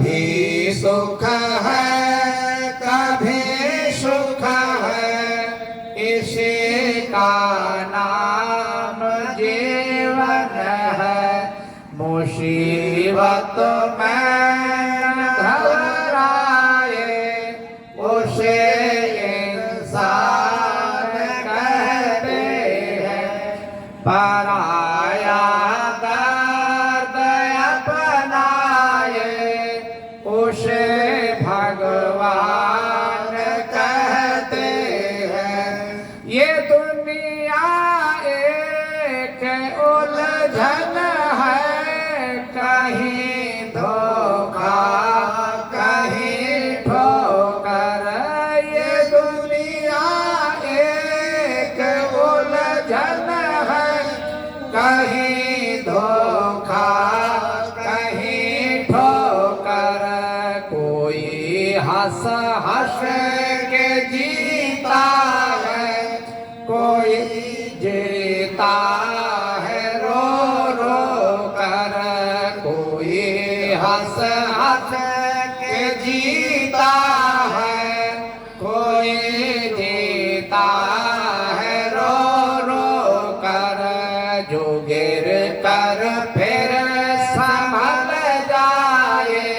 कभी सुख है कभी सुख है, इसी का नाम जीवन है। मुसीबत में घबराए उसे इंसान कहते हैं। पराया दर्द अपनाए उसे भगवान कहते हैं। ये दुनिया एक उलझन है, कहीं धोखा कहीं ठोकर। ये दुनिया एक उलझन है, कहीं धोखा कहीं ठोकर। कोई हंस हंस के जीता है, कोई जीता है रो रो कर। कोई हंस हंस के जीता है, कोई जीता है रो रो कर। जो गिर कर फिर संभल जाए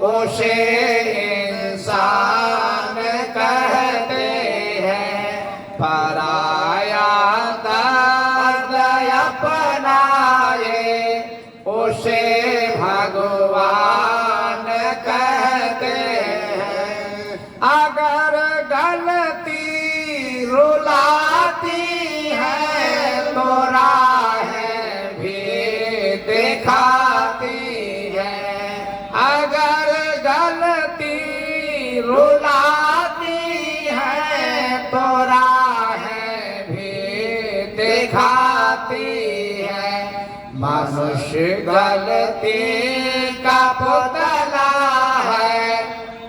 उसे इंसान कहते हैं। पराया दर्द अपनाए उसे भगवान कहते हैं। अगर गलती रुलाती है तो राहें भी दिखाती है। अगर गलती रुलाती है तो राहें भी दिखाती है। मनुष्य गलती का पुतला है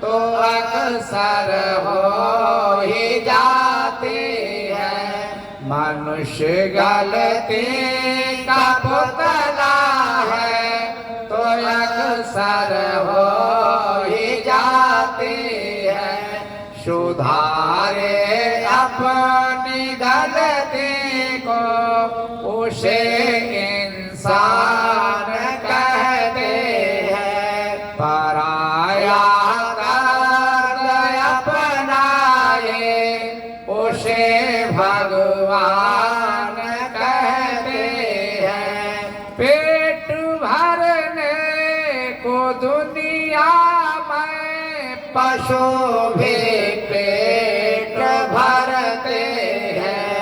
तो अक्सर हो ही जाती है। मनुष्य गलती का पुतला है तो अक्सर हो ही जाती है। सुधारे अपनी गलती को उसे इंसान कहते हैं। पराया दर्द अपनाए उसे भगवान कहते हैं। पेट भरने को दुनिया में पशु भी पेट भरते हैं।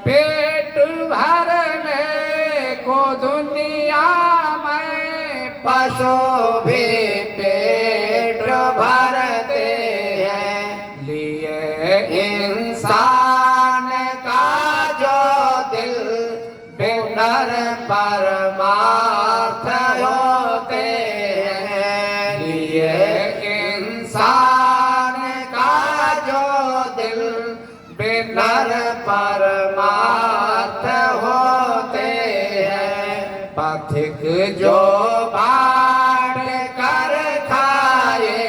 पेट भरने को दुनिया में पशु भी पेट भरते हैं। लिए इंसान का जो दिल बेनर परमार्थ होते हैं। लिए इंसान का जो दिल बेनर परमार्थ होते हैं। पथिक जो बांट कर खाए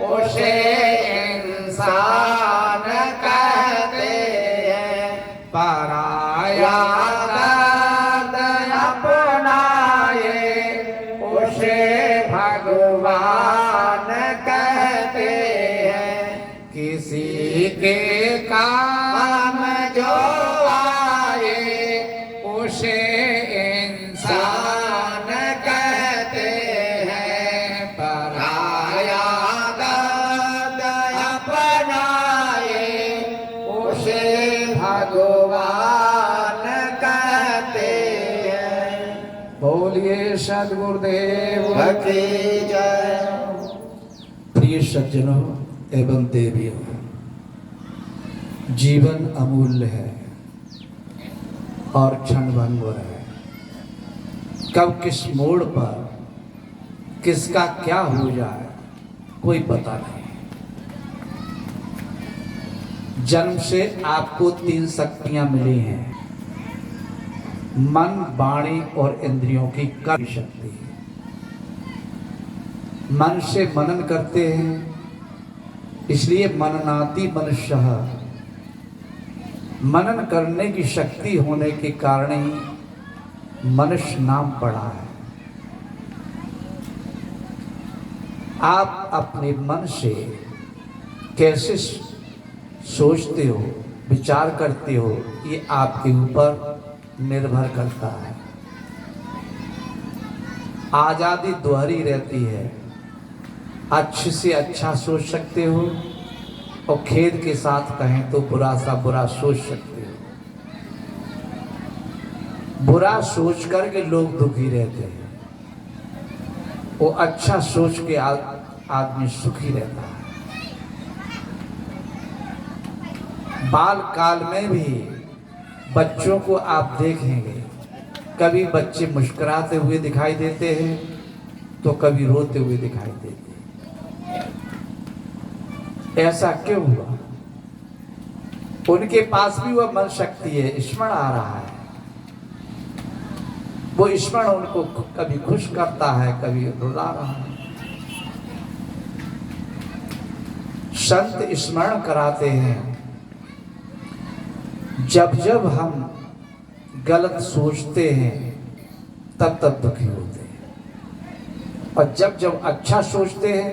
उसे इंसान कहते हैं। पराया दर्द अपनाए उसे भगवान कहते हैं। किसी के काम जो आए उसे इंसान कहते हैं। पराया दर्द अपनाए उसे भगवान कहते हैं। बोलिए सद्गुरुदेव की जय। प्रिय सज्जनों एवं देवियों, जीवन अमूल्य है और क्षणभंगुर है। कब किस मोड़ पर किसका क्या हो जाए कोई पता नहीं। जन्म से आपको 3 शक्तियां मिली हैं, मन, वाणी और इंद्रियों की कर्म शक्ति। मन से मनन करते हैं, इसलिए मननाति मनुष्यः। मनन करने की शक्ति होने के कारण ही मनुष्य नाम पड़ा है। आप अपने मन से कैसे सोचते हो, विचार करते हो, ये आपके ऊपर निर्भर करता है। आज़ादी दोहरी रहती है, अच्छे से अच्छा सोच सकते हो और खेद के साथ कहें तो बुरा सा बुरा सोच सकते हो। बुरा सोच करके लोग दुखी रहते हैं, वो अच्छा सोच के आदमी सुखी रहता है। बाल काल में भी बच्चों को आप देखेंगे, कभी बच्चे मुस्कुराते हुए दिखाई देते हैं तो कभी रोते हुए दिखाई देते हैं। ऐसा क्यों हुआ? उनके पास भी वह मन शक्ति है, स्मरण आ रहा है। वो स्मरण उनको कभी खुश करता है, कभी रुला रहा है। संत स्मरण कराते हैं, जब जब हम गलत सोचते हैं तब तब दुखी होते हैं, और जब जब अच्छा सोचते हैं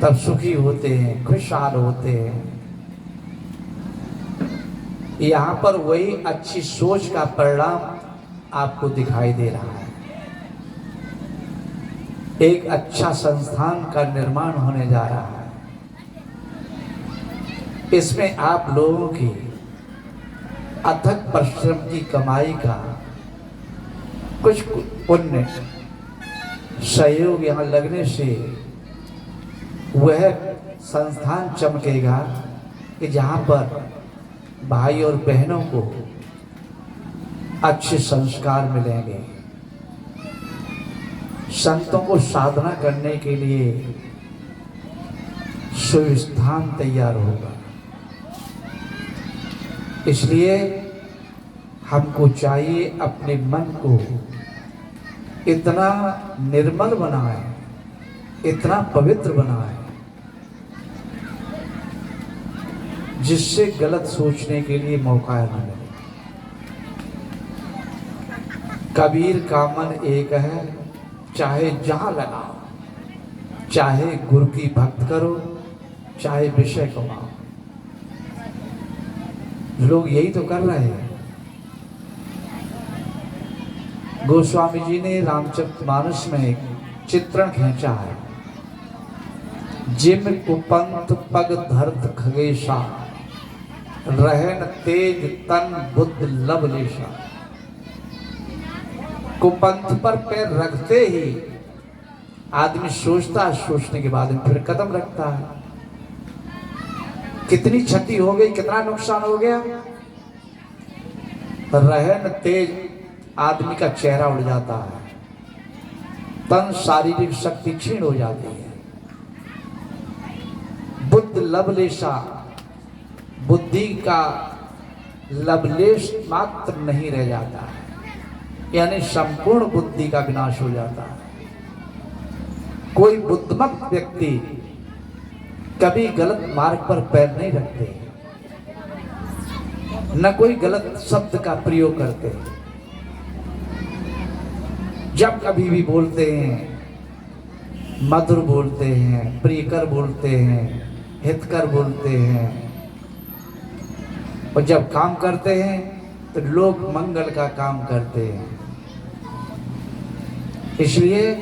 तब सुखी होते हैं, खुशहाल होते हैं। यहाँ पर वही अच्छी सोच का परिणाम आपको दिखाई दे रहा है। एक अच्छा संस्थान का निर्माण होने जा रहा है। इसमें आप लोगों की अथक परिश्रम की कमाई का कुछ पुण्य सहयोग यहाँ लगने से वह संस्थान चमकेगा कि जहाँ पर भाई और बहनों को अच्छे संस्कार मिलेंगे। संतों को साधना करने के लिए सुस्थान तैयार होगा। इसलिए हमको चाहिए अपने मन को इतना निर्मल बनाए, इतना पवित्र बनाए, जिससे गलत सोचने के लिए मौका न मिले। कबीर का मन एक है, चाहे जहां लगाओ, चाहे गुरु की भक्त करो, चाहे विषय कमाओ। लोग यही तो कर रहे हैं। गोस्वामी जी ने रामचरितमानस में एक चित्रण खींचा है। जिम कुपंथ पग धरत खगेशा, रहन तेज तन बुद्ध लवलेशा। कुपंथ पर पैर रखते ही आदमी सोचता है, सोचने के बाद में फिर कदम रखता है। कितनी क्षति हो गई, कितना नुकसान हो गया। रहन तेज, आदमी का चेहरा उड़ जाता है, तन शारीरिक शक्ति क्षीण हो जाती है। बुद्ध लवलेशा, बुद्धि का लवलेश मात्र नहीं रह जाता है, यानी संपूर्ण बुद्धि का विनाश हो जाता है। कोई बुद्धिमत व्यक्ति कभी गलत मार्ग पर पैर नहीं रखते, न कोई गलत शब्द का प्रयोग करते। जब कभी भी बोलते हैं, मधुर बोलते हैं, प्रियकर बोलते हैं, हितकर बोलते हैं, और जब काम करते हैं तो लोक मंगल का काम करते हैं। इसलिए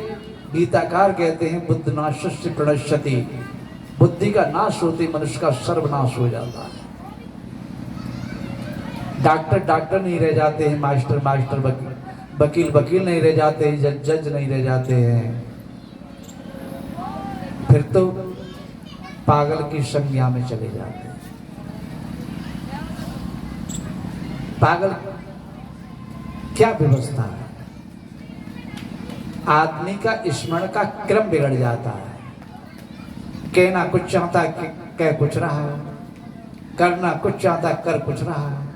गीताकार कहते हैं, बुद्ध नाशस्य प्रणश्यति। बुद्धि का नाश होते मनुष्य का सर्वनाश हो जाता है। डॉक्टर डॉक्टर नहीं रह जाते हैं, मास्टर मास्टर, वकील वकील नहीं रह जाते हैं, जज जज नहीं रह जाते हैं। फिर तो पागल की संज्ञा में चले जाते हैं। पागल क्या व्यवस्था है? आदमी का स्मरण का क्रम बिगड़ जाता है। कहना कुछ चाहता कह कुछ रहा है, करना कुछ चाहता कर कुछ रहा है।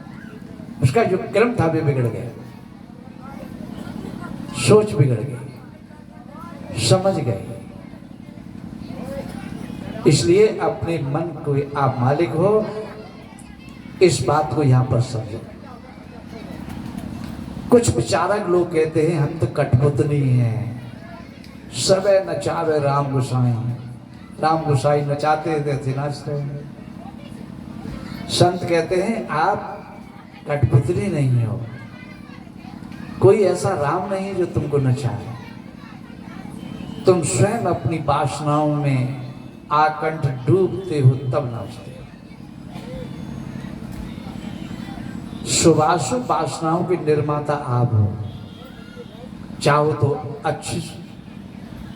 उसका जो क्रम था वे बिगड़ गया, सोच बिगड़ गई, समझ गए। इसलिए अपने मन को आप मालिक हो, इस बात को यहां पर समझो। कुछ विचारक लोग कहते हैं हम तो कठपुतली हैं, सबे नचावे राम गोसाई। राम गोसाई नचाते थे, नाच रहे हैं। संत कहते हैं आप कठपुतली नहीं हो, कोई ऐसा राम नहीं जो तुमको नचाए। तुम स्वयं अपनी वासनाओं में आकंठ डूबते हो तब नाचते हो। शुभाशुभ वासनाओं के निर्माता आप हो। चाहो तो अच्छी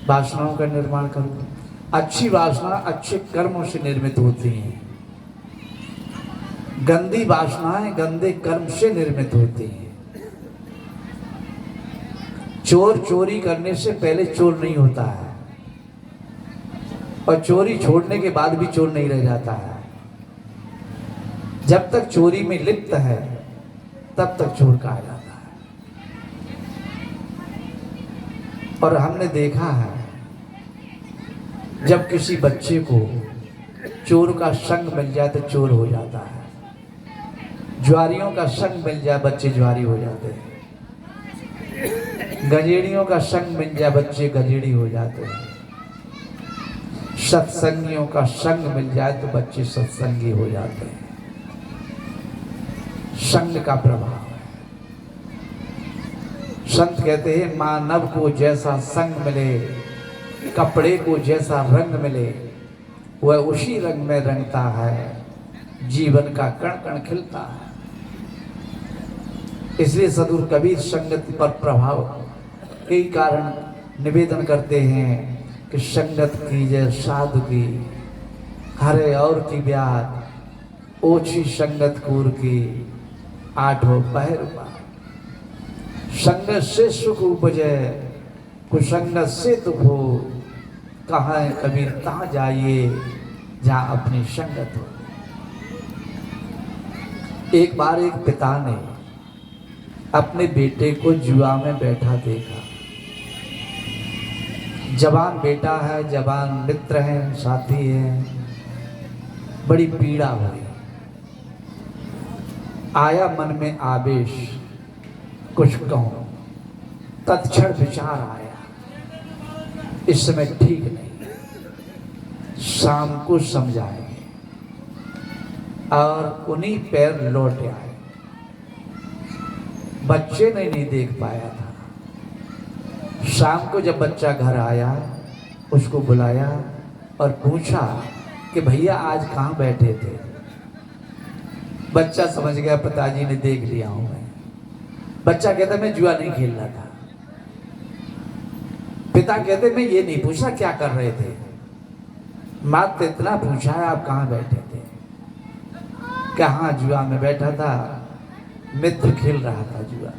वासनाओं का निर्माण करो। अच्छी वासना अच्छे कर्मों से निर्मित होती हैं, गंदी वासनाएं गंदे कर्म से निर्मित होती हैं। चोर चोरी करने से पहले चोर नहीं होता है, और चोरी छोड़ने के बाद भी चोर नहीं रह जाता है। जब तक चोरी में लिप्त है तब तक चोर कहा जाता है। और हमने देखा है जब किसी बच्चे को चोर का संग मिल जाए तो चोर हो जाता है, ज्वारियों का संग मिल जाए बच्चे ज्वारी हो जाते हैं, गजेड़ियों का संग मिल जाए बच्चे गजेड़ी हो जाते हैं, सत्संगियों का संग मिल जाए तो बच्चे सत्संगी हो जाते हैं। संग का प्रभाव है। संत कहते हैं मानव को जैसा संग मिले, कपड़े को जैसा रंग मिले, वह उसी रंग में रंगता है, जीवन का कण कण खिलता है। इसलिए सदगुरु कबीर संगत पर प्रभाव के कारण निवेदन करते हैं कि संगत कीजिए साधु की, हरे और की ब्याज ओछी संगत कूर की, आठों पहर पार। संगत से सुख उपजे, कुसंगत से दुख हो, कहाँ है कबीर तहाँ जाइए जहाँ अपनी संगत हो। एक बार एक पिता ने अपने बेटे को जुआ में बैठा देखा। जवान बेटा है, जवान मित्र है, साथी है, बड़ी पीड़ा हुई। आया मन में आवेश, कुछ कहूं, तत्क्षण विचार आया इस समय ठीक नहीं, शाम को समझाएंगे। और उन्हीं पैर लौट आए। बच्चे ने नहीं देख पाया था। शाम को जब बच्चा घर आया, उसको बुलाया और पूछा कि भैया आज कहाँ बैठे थे। बच्चा समझ गया पिताजी ने देख लिया हूं मैं। बच्चा कहता मैं जुआ नहीं खेल रहा था। पिता कहते मैं ये नहीं पूछा क्या कर रहे थे, मात्र इतना पूछा है आप कहाँ बैठे थे। कहाँ जुआ में बैठा था, मित्र खेल रहा था जुआ।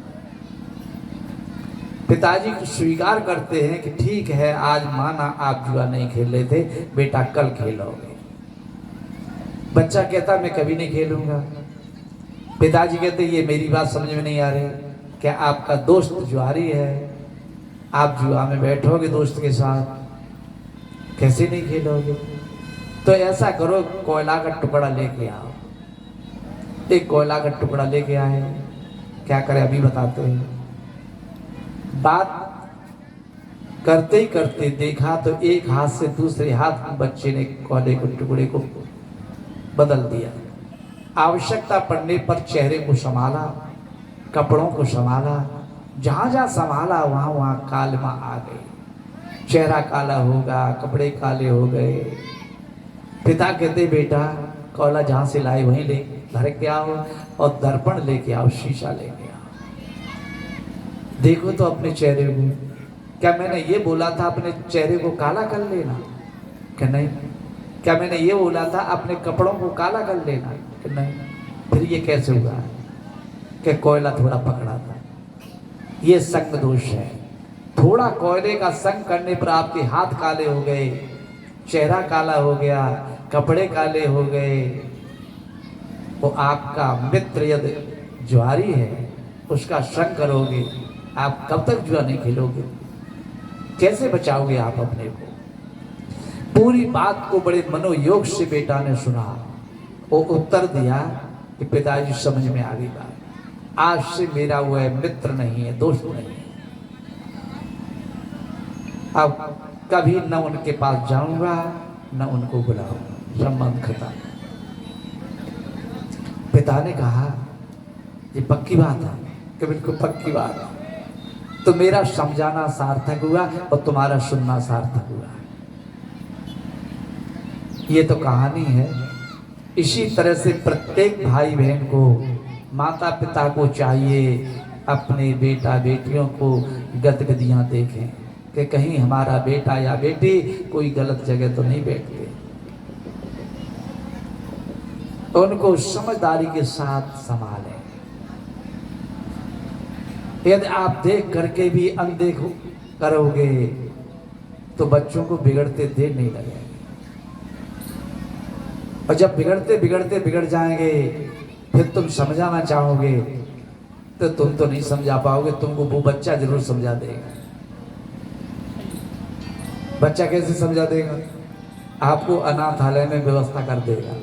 पिताजी स्वीकार करते हैं कि ठीक है आज माना आप जुआ नहीं खेल रहे थे, बेटा कल खेलोगे। बच्चा कहता मैं कभी नहीं खेलूंगा। पिताजी कहते ये मेरी बात समझ में नहीं आ रही, क्या आपका दोस्त जुआरी है, आप जुआ में बैठोगे दोस्त के साथ, कैसे नहीं खेलोगे। तो ऐसा करो कोयला का टुकड़ा लेके आओ। एक कोयला का टुकड़ा लेके आए। क्या करे अभी बताते हैं। बात करते ही करते देखा तो एक हाथ से दूसरे हाथ में बच्चे ने कोयले के टुकड़े को बदल दिया। आवश्यकता पड़ने पर चेहरे को संभाला, कपड़ों को संभाला, जहां जहां संभाला वहां वहां कालमा आ गई। चेहरा काला होगा, कपड़े काले हो गए। पिता कहते बेटा कोयला जहां से लाए वहीं ले घर के आओ और दर्पण लेके आओ, शीशा लेके आओ, देखो तो अपने चेहरे को। क्या मैंने ये बोला था अपने चेहरे को काला कर लेना, कि नहीं। क्या मैंने ये बोला था अपने कपड़ों को काला कर लेना, कि नहीं। फिर ये कैसे हुआ कि कोयला थोड़ा पकड़ा था। ये संग दोष है। थोड़ा कोयले का संग करने पर आपके हाथ काले हो गए, चेहरा काला हो गया, कपड़े काले हो गए। वो आपका मित्र यदि जुआरी है उसका संग करोगे, आप कब तक जुआ नहीं खेलोगे, कैसे बचाओगे आप अपने को। पूरी बात को बड़े मनोयोग से बेटा ने सुना। वो उत्तर दिया कि पिताजी समझ में आ गई बात, आज से मेरा वो है मित्र नहीं है, दोस्त नहीं है। अब कभी न उनके पास जाऊंगा न उनको बुलाऊंगा, संबंध खत्म। पिता ने कहा ये पक्की बात है कि बिल्कुल पक्की बात है, तो मेरा समझाना सार्थक हुआ और तुम्हारा सुनना सार्थक हुआ। ये तो कहानी है। इसी तरह से प्रत्येक भाई बहन को, माता पिता को चाहिए अपने बेटा बेटियों को गतिविधियां देखें कि कहीं हमारा बेटा या बेटी कोई गलत जगह तो नहीं बैठते। उनको समझदारी के साथ संभालें। यदि आप देख करके भी अनदेखो करोगे तो बच्चों को बिगड़ते देर नहीं लगेगा, और जब बिगड़ते बिगड़ते बिगड़ जाएंगे फिर तुम समझाना चाहोगे तो तुम तो नहीं समझा पाओगे, तुमको वो बच्चा जरूर समझा देगा। बच्चा कैसे समझा देगा? आपको अनाथालय में व्यवस्था कर देगा।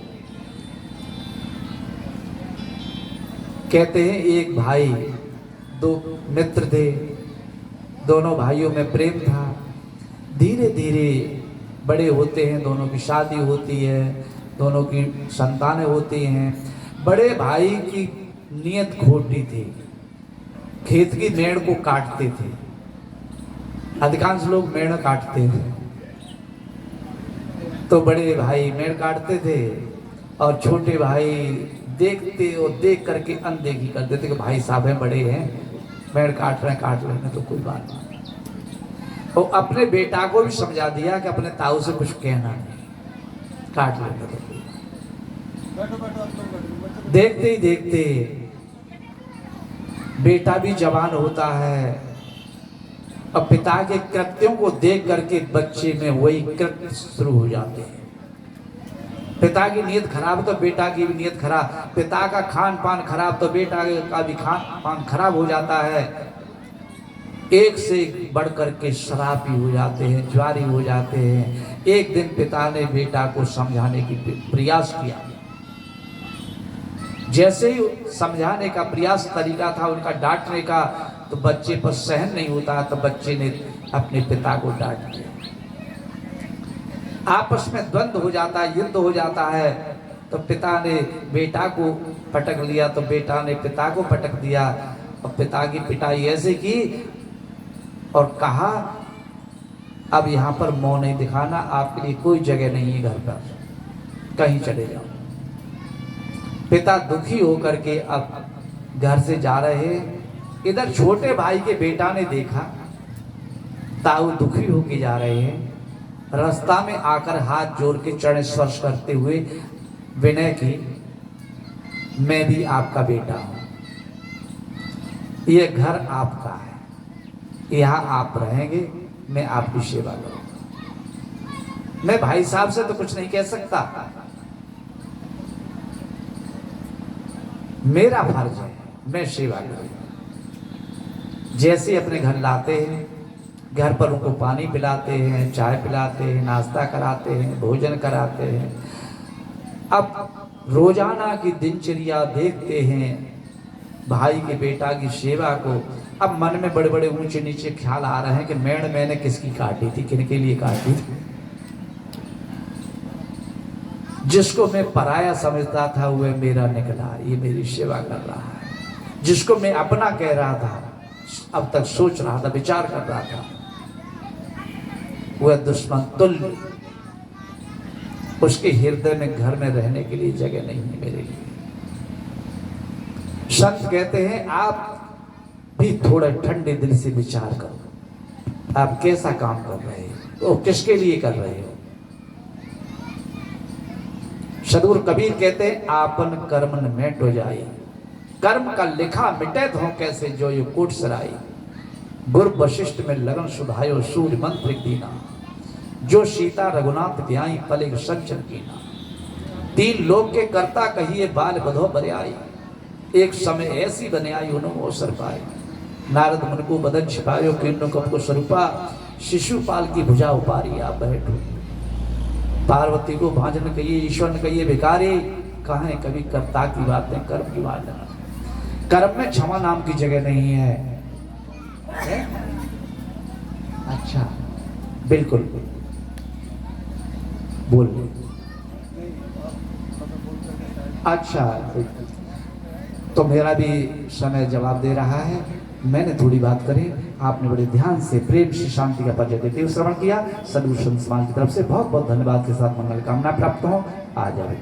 कहते हैं एक भाई दो मित्र थे, दोनों भाइयों में प्रेम था। धीरे धीरे बड़े होते हैं, दोनों की शादी होती है, दोनों की संतानें होती हैं। बड़े भाई की नीयत खोटी थी, खेत की मेड़ को काटते थे। अधिकांश लोग मेड़ काटते थे, तो बड़े भाई मेड़ काटते थे और छोटे भाई देखते और देख करके अनदेखी कर देते कि भाई साहब हैं, बड़े हैं, मेड़ काट रहे हैं, काट लेने तो कोई बात नहीं। तो अपने बेटा को भी समझा दिया कि अपने ताऊ से कुछ कहना नहीं, काट लेने तो। देखते ही देखते बेटा भी जवान होता है और पिता के कृत्यों को देख करके बच्चे में वही कृत्य शुरू हो जाते हैं। पिता की नीयत खराब तो बेटा की भी नीयत खराब, पिता का खान पान खराब तो बेटा का भी खान पान खराब हो जाता है। एक से एक बढ़ करके शराबी हो जाते हैं, ज्वारी हो जाते हैं। एक दिन पिता ने बेटा को समझाने की प्रयास किया। जैसे ही समझाने का प्रयास तरीका था उनका डांटने का, तो बच्चे पर सहन नहीं होता, तो बच्चे ने अपने पिता को डांट दिया। आपस में द्वंद्व हो जाता है, युद्ध हो जाता है। तो पिता ने बेटा को पटक लिया, तो बेटा ने पिता को पटक दिया और पिता की पिटाई ऐसे की और कहा अब यहाँ पर मुंह नहीं दिखाना, आपके लिए कोई जगह नहीं है घर पर, कहीं चले जाओ। पिता दुखी होकर के अब घर से जा रहे, इधर छोटे भाई के बेटा ने देखा ताऊ दुखी होके जा रहे हैं। रास्ता में आकर हाथ जोड़ के चरण स्पर्श करते हुए विनय की, मैं भी आपका बेटा हूं, यह घर आपका है, यहां आप रहेंगे, मैं आपकी सेवा करूंगा। मैं भाई साहब से तो कुछ नहीं कह सकता, मेरा फर्ज है, मैं सेवा करूंगा। जैसे अपने घर लाते हैं, घर पर उनको पानी पिलाते हैं, चाय पिलाते हैं, नाश्ता कराते हैं, भोजन कराते हैं। अब रोजाना की दिनचर्या देखते हैं भाई के बेटा की सेवा को। अब मन में बड़े बड़े ऊंचे नीचे ख्याल आ रहे हैं कि मेड़ मैंने किसकी काटी थी, किनके लिए काटी थी। जिसको मैं पराया समझता था वह मेरा निकला, ये मेरी सेवा कर रहा है। जिसको मैं अपना कह रहा था, अब तक सोच रहा था, विचार कर रहा था, वह दुश्मन तुल्य, उसके हृदय में घर में रहने के लिए जगह नहीं है मेरे लिए। संत कहते हैं आप भी थोड़ा ठंडे दिल से विचार करो, आप कैसा काम कर रहे हो, तो किसके लिए कर रहे हो। सदगुरु कबीर कहते हैं आपन कर्मन मेट हो जाए, कर्म का लिखा मिटे तो कैसे जो ये कोट सराई। गुरु वशिष्ठ में लगन सुधायो सूर्य मंत्र कीना, जो सीता रघुनाथ ध्याई पलेग संचन कीना। तीन लोग के कर्ता कहिए बाल बधो बरियाई, एक समय ऐसी बने आई उन्होंने अवसर पाए। नारद मन को बदन छिपायो किन्नो कप को स्वरूपा, शिशुपाल की भुजा उपारी आप बैठो। पार्वती को भांज न कहिए, ईश्वर न कहिए भिखारी, कहें कभी कर्ता की बातें कर्म की बात है। कर्म में क्षमा नाम की जगह नहीं है, है? अच्छा बिल्कुल बोल। अच्छा तो मेरा भी समय जवाब दे रहा है, मैंने थोड़ी बात करी, आपने बड़े ध्यान से प्रेम से शांति का परिचय देते हुए श्रवण किया। सदभूषण समाज की तरफ से बहुत बहुत धन्यवाद के साथ मंगल कामना प्राप्त हो। आ जाए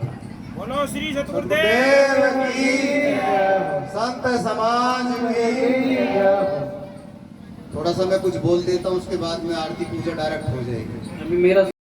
बोलो श्री सतगुरुदेव की संत समाज की। थोड़ा सा मैं कुछ बोल देता हूँ, उसके बाद में आरती पूजा डायरेक्ट हो जाएगी। अभी मेरा